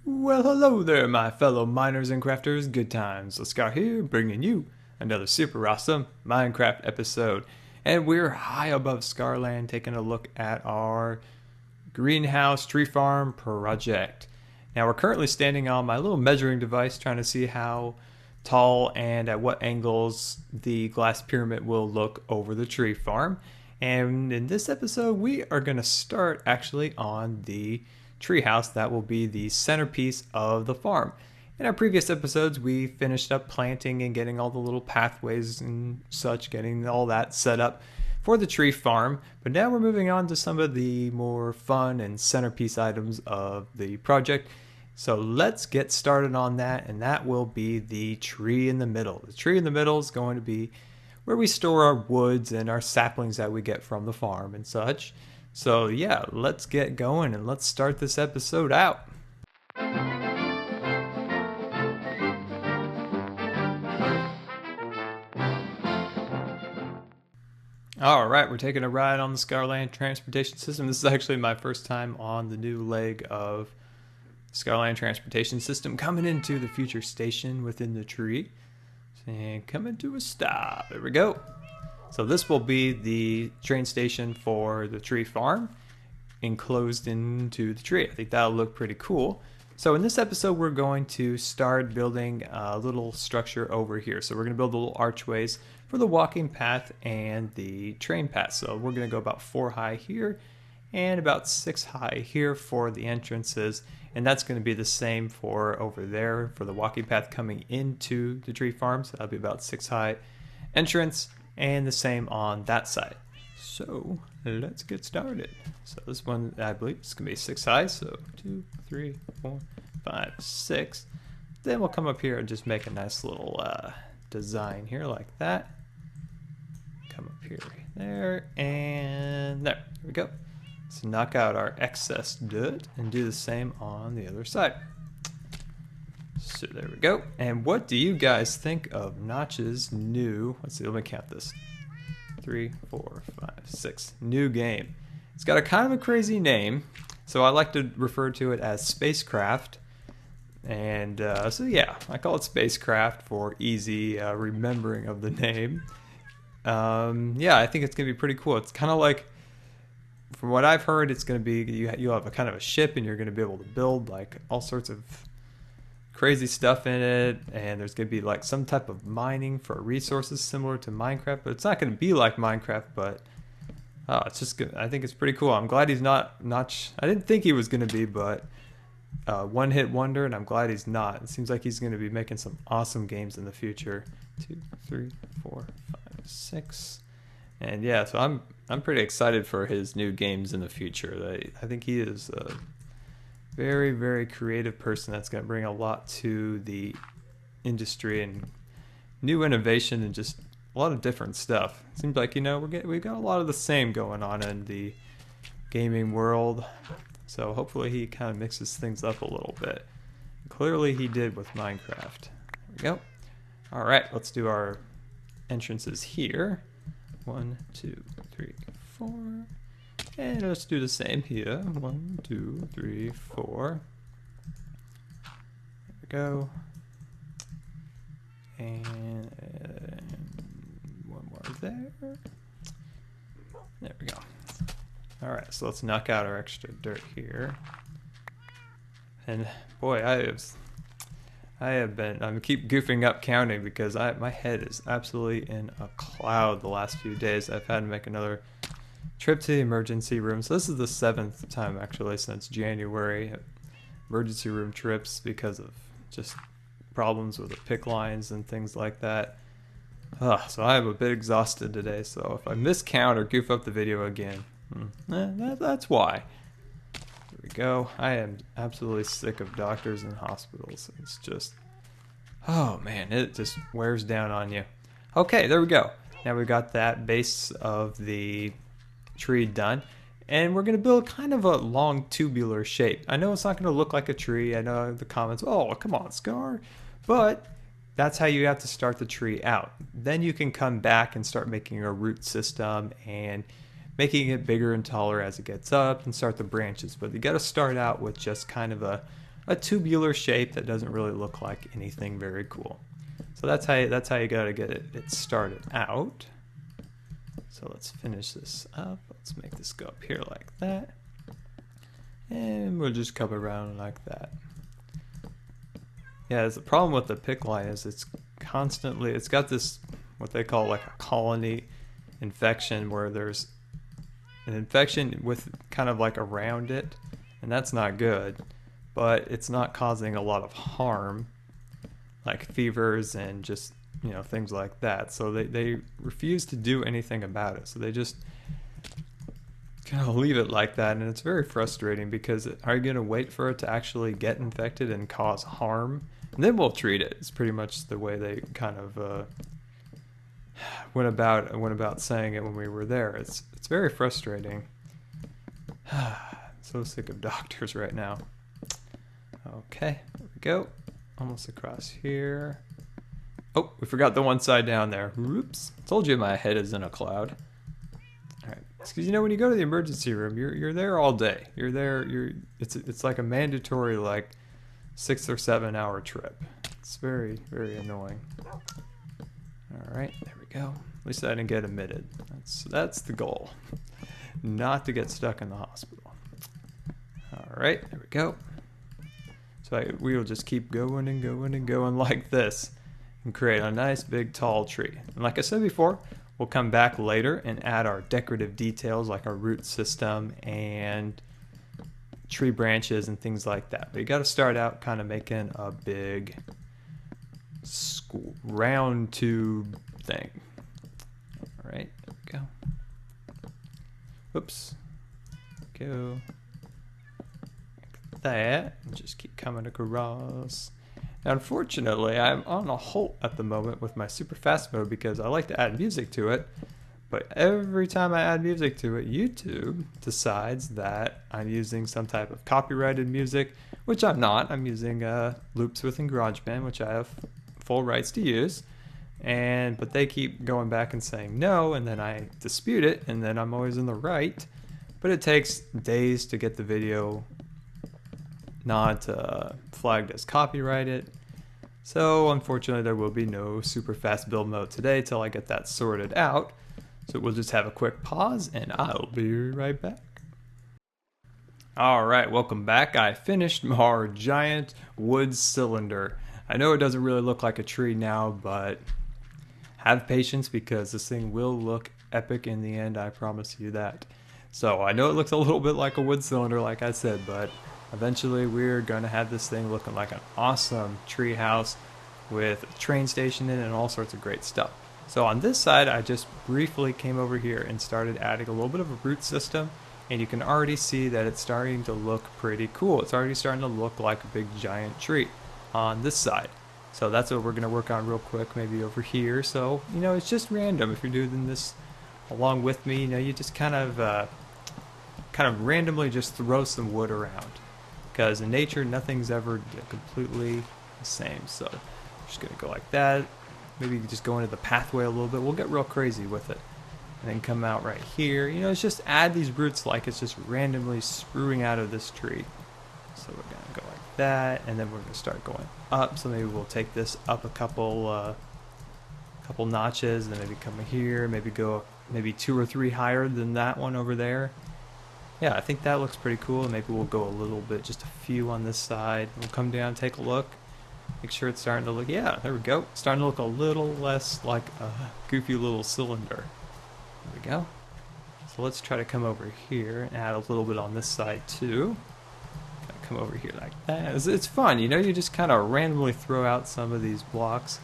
Well, hello there, my fellow miners and crafters. Good times. LeScar here, bringing you another super awesome Minecraft episode. And we're high above Scarland, taking a look at our greenhouse tree farm project. Now, we're currently standing on my little measuring device, trying to see how tall and at what angles the glass pyramid will look over the tree farm. And in this episode, we are going to start actually on the treehouse that will be the centerpiece of the farm. In our previous episodes, we finished up planting and getting all the little pathways and such, getting all that set up for the tree farm. But now we're moving on to some of the more fun and centerpiece items of the project. So let's get started on that, and that will be the tree in the middle. The tree in the middle is going to be where we store our woods and our saplings that we get from the farm and such. So yeah, let's get going and let's start this episode out. Alright, we're taking a ride on the Scarland transportation system. This is actually my first time on the new leg of Scarland transportation system, coming into the future station within the tree. And coming to a stop. There we go. So this will be the train station for the tree farm, enclosed into the tree. I think that'll look pretty cool. So in this episode, we're going to start building a little structure over here. So we're going to build little archways for the walking path and the train path. So we're going to go about 4 high here and about 6 high here for the entrances. And that's going to be the same for over there for the walking path coming into the tree farm. So that'll be about 6 high entrance. And the same on that side. So let's get started. So this one, I believe, is going to be 6 high. So 2, 3, 4, 5, 6. Then we'll come up here and just make a nice little design here like that. Come up here, there, and there. There we go. So knock out our excess dirt and do the same on the other side. So there we go. And what do you guys think of Notch's new, let's see, let me count this. 3, 4, 5, 6. New game. It's got a kind of a crazy name, so I like to refer to it as Spacecraft. And so yeah, I call it Spacecraft for easy remembering of the name. Yeah, I think it's going to be pretty cool. It's kind of like, from what I've heard, it's going to be, you'll have a kind of a ship and you're going to be able to build like all sorts of crazy stuff in it, and there's going to be like some type of mining for resources similar to Minecraft, but it's not going to be like Minecraft. But it's just good. I think it's pretty cool. I'm glad he's not I didn't think he was going to be, but one hit wonder, and I'm glad he's not. It seems like he's going to be making some awesome games in the future. 2, 3, 4, 5, 6, and yeah, so I'm pretty excited for his new games in the future. I think he is very, very creative person that's going to bring a lot to the industry and new innovation and just a lot of different stuff. Seems like, you know, we've got a lot of the same going on in the gaming world. So hopefully he kind of mixes things up a little bit. Clearly he did with Minecraft. There we go. All right, let's do our entrances here. 1, 2, 3, 4. And let's do the same here. 1, 2, 3, 4. There we go. And one more there. There we go. All right, so let's knock out our extra dirt here. And boy, I keep goofing up counting because my head is absolutely in a cloud the last few days. I've had to make another trip to the emergency room. So this is the 7th time actually since January. Emergency room trips because of just problems with the PIC lines and things like that. So I am a bit exhausted today. So if I miscount or goof up the video again, that's why. There we go. I am absolutely sick of doctors and hospitals. It's just, oh man, it just wears down on you. Okay, there we go. Now we've got that base of the tree done, and we're going to build kind of a long tubular shape. I know it's not going to look like a tree. I know the comments, oh come on Scar, but that's how you have to start the tree out. Then you can come back and start making a root system and making it bigger and taller as it gets up and start the branches. But you got to start out with just kind of a a tubular shape that doesn't really look like anything very cool. So that's how you gotta get it started out. So let's finish this up. Let's make this go up here like that. And we'll just come around like that. Yeah, the problem with the pick line is it's got this, what they call like a colony infection, where there's an infection with kind of like around it, and that's not good, but it's not causing a lot of harm, like fevers and just, you know, things like that. So they refuse to do anything about it. So they just kind of leave it like that, and it's very frustrating because are you going to wait for it to actually get infected and cause harm? And then we'll treat it. It's pretty much the way they kind of went about saying it when we were there. It's very frustrating. So sick of doctors right now. Okay, there we go. Almost across here. Oh, we forgot the one side down there. Oops. Told you my head is in a cloud. All right. Because you know, when you go to the emergency room, you're there all day. You're there. It's like a mandatory like 6 or 7 hour trip. It's very, very annoying. All right, there we go. At least I didn't get admitted. That's the goal. Not to get stuck in the hospital. All right, there we go. So we will just keep going and going and going like this and create a nice big tall tree. And like I said before, we'll come back later and add our decorative details like our root system and tree branches and things like that. But you got to start out kind of making a big round tube thing. All right, there we go. Whoops. Go. Like that. And just keep coming across. Now, unfortunately, I'm on a halt at the moment with my super fast mode because I like to add music to it. But every time I add music to it, YouTube decides that I'm using some type of copyrighted music, which I'm not. I'm using loops within GarageBand, which I have full rights to use. But they keep going back and saying no, and then I dispute it, and then I'm always in the right. But it takes days to get the video not flagged as copyrighted. So unfortunately, there will be no super fast build mode today till I get that sorted out. So we'll just have a quick pause and I'll be right back. All right, welcome back. I finished our giant wood cylinder. I know it doesn't really look like a tree now, but have patience because this thing will look epic in the end, I promise you that. So I know it looks a little bit like a wood cylinder, like I said, but eventually we're gonna have this thing looking like an awesome tree house with a train station in it and all sorts of great stuff. So on this side, I just briefly came over here and started adding a little bit of a root system, and you can already see that it's starting to look pretty cool. It's already starting to look like a big giant tree on this side. So that's what we're gonna work on real quick, maybe over here. So, you know, it's just random. If you're doing this along with me, you know, you just kind of randomly just throw some wood around. Because in nature, nothing's ever completely the same. So just gonna go like that. Maybe just go into the pathway a little bit. We'll get real crazy with it. And then come out right here. You know, it's just add these roots like it's just randomly spruing out of this tree. So we're gonna go like that, and then we're gonna start going up. So maybe we'll take this up a couple notches, and then maybe come here, maybe go maybe 2 or 3 higher than that one over there. Yeah, I think that looks pretty cool. Maybe we'll go a little bit, just a few on this side. We'll come down, take a look. Make sure it's starting to look, yeah, there we go. Starting to look a little less like a goofy little cylinder. There we go. So let's try to come over here and add a little bit on this side too. Come over here like that. It's fun, you know, you just kind of randomly throw out some of these blocks.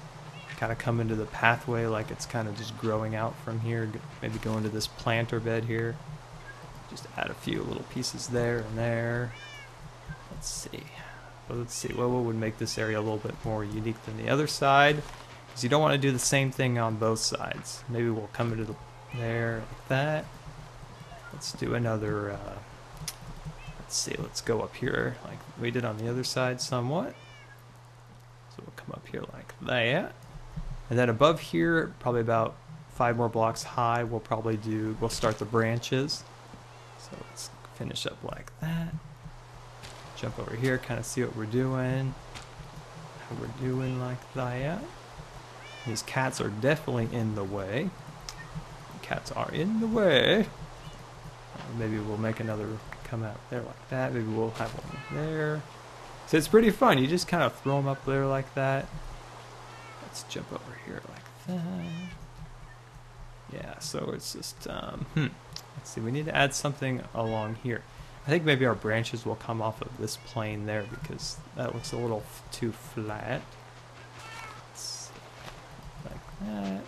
Kind of come into the pathway like it's kind of just growing out from here. Maybe go into this planter bed here. Just add a few little pieces there and there. Let's see. Well, let's see, what would make this area a little bit more unique than the other side? Because you don't want to do the same thing on both sides. Maybe we'll come into there like that. Let's do another, let's see, let's go up here like we did on the other side somewhat. So we'll come up here like that. And then above here, probably about 5 more blocks high, we'll start the branches. So let's finish up like that. jump over here, kind of see what we're doing. How we're doing like that. These cats are definitely in the way. Cats are in the way. Maybe we'll make another come out there like that. Maybe we'll have one there. So it's pretty fun. You just kind of throw them up there like that. Let's jump over here like that. Yeah, so it's just, let's see, we need to add something along here. I think maybe our branches will come off of this plane there because that looks a little too flat. Like that.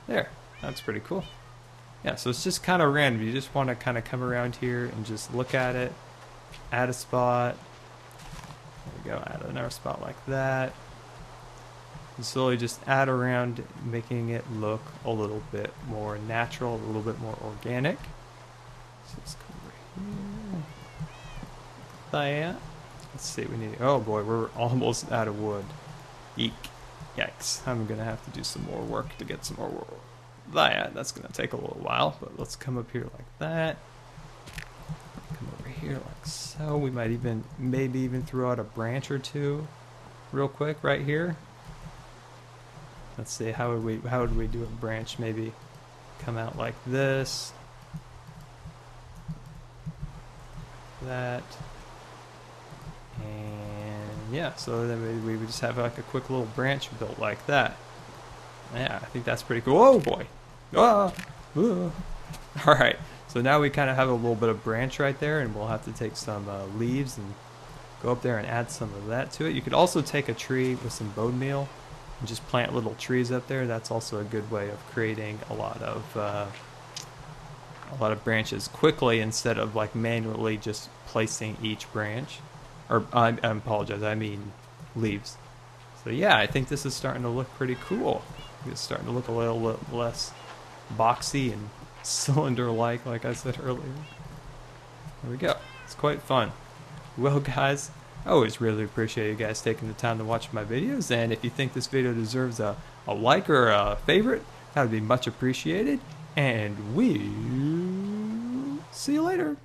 There, that's pretty cool. Yeah, so it's just kind of random. You just want to kind of come around here and just look at it, add a spot. There we go, add another spot like that. And slowly just add around, making it look a little bit more natural, a little bit more organic. So let's come over here. That. Let's see, we need, oh boy, we're almost out of wood. Eek. Yikes. I'm going to have to do some more work to get some more wood. That's going to take a little while, but let's come up here like that. Come over here like so. We might even, maybe even throw out a branch or two real quick right here. Let's see, how would we do a branch? Maybe come out like this. That. And yeah, so then we would just have like a quick little branch built like that. Yeah, I think that's pretty cool. Oh boy. Ah! Alright, so now we kind of have a little bit of branch right there, and we'll have to take some leaves and go up there and add some of that to it. You could also take a tree with some bone meal and just plant little trees up there. That's also a good way of creating a lot of branches quickly instead of like manually just placing each branch. Or I apologize, I mean leaves. So yeah, I think this is starting to look pretty cool. It's starting to look a little less boxy and cylinder-like I said earlier. There we go. It's quite fun. Well, guys, I always really appreciate you guys taking the time to watch my videos, and if you think this video deserves a like or a favorite, that would be much appreciated, and we'll see you later.